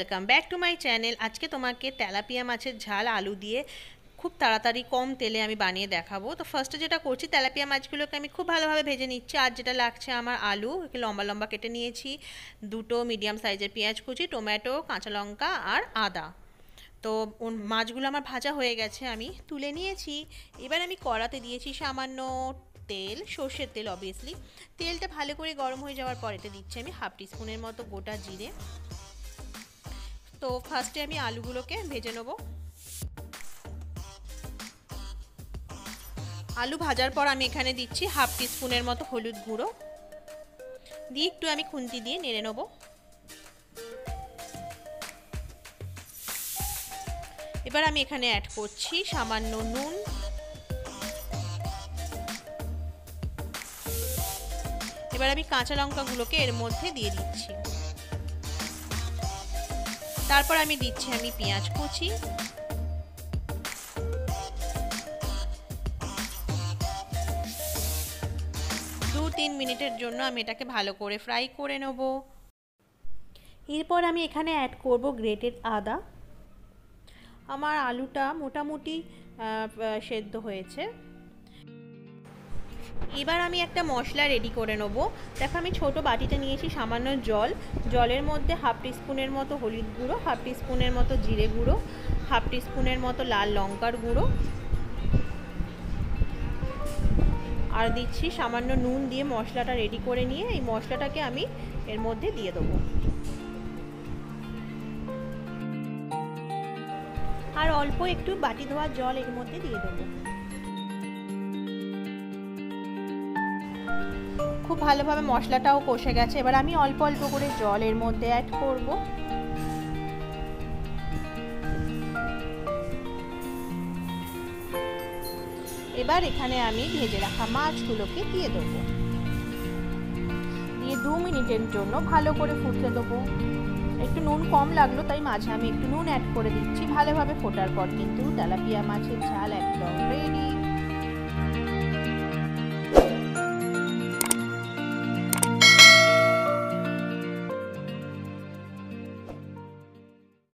Welcome back to my channel. আজকে তোমাকে tilapia মাছের ঝাল আলু দিয়ে খুব তাড়াতাড়ি কম তেলে আমি বানিয়ে দেখাবো। তো ফার্স্টে যেটা করছি, তেলাপিয়া মাছগুলোকে আমি খুব ভালোভাবে ভেজে নিচ্ছি। আর যেটা লাগছে আমার আলু, একে লম্বা লম্বা কেটে নিয়েছি, দুটো মিডিয়াম সাইজের পেঁয়াজ কুচি, টমেটো, কাঁচা লঙ্কা আর আদা। তো মাছগুলো আমার ভাজা হয়ে গেছে, আমি তুলে নিয়েছি। এবার আমি কড়াতে দিয়েছি সামান্য তেল, সর্ষের তেল অবভিয়াসলি। তেলটা ভালো করে গরম হয়ে যাওয়ার পর এতে দিচ্ছি আমি হাফ টিস্পুনের মতো গোটা জিরে। তো ফার্স্টে আমি আলুগুলোকে ভেজে নেব। আলু ভাজার পর আমি এখানে দিচ্ছি হাফ টিস্পুনের মতো হলুদ গুঁড়ো দিয়ে একটু আমি খুন্তি দিয়ে নেড়ে নেব। এবার আমি এখানে অ্যাড করছি সামান্য নুন, এবার আমি কাঁচা লঙ্কাগুলোকে এর মধ্যে দিয়ে দিচ্ছি। তারপর আমি দিচ্ছি পেঁয়াজ কুচি, 2-3 মিনিটের জন্য আমি এটাকে ভালো করে ফ্রাই করে নেব। এরপর আমি এখানে অ্যাড করব গ্রেটেড আদা। আমার আলুটা মোটামুটি সেদ্ধ হয়েছে। এবার আমি একটা মশলা রেডি করে নেব। দেখো, আমি ছোট বাটিতে নিয়েছি সামান্য জল। জলের মধ্যে হাফ টিস্পুনের মতো হলুদ গুঁড়ো, হাফ টিস্পুনের মতো জিরে গুঁড়ো, হাফ টিস্পুনের মতো লাল লঙ্কার গুঁড়ো আর দিচ্ছি সামান্য নুন দিয়ে মশলাটা রেডি করে নিয়ে এই মশলাটাকে আমি এর মধ্যে দিয়ে দেবো। আর অল্প একটু বাটি ধোয়া জল এর মধ্যে দিয়ে দেবো। খুব ভালোভাবে মশলাটাও কষে গেছে। এবার আমি অল্প অল্প করে জল এর মধ্যে অ্যাড করব। এবার এখানে আমি ভেজে রাখা মাছগুলোকে দিয়ে দেবো, দিয়ে 2 মিনিটের জন্য ভালো করে ফুটতে দেবো। একটু নুন কম লাগলো, তাই মাঝে আমি একটু নুন অ্যাড করে দিচ্ছি। ভালোভাবে ফোটার পর কিন্তু তেলাপিয়া মাছের ঝাল একদম রেডি।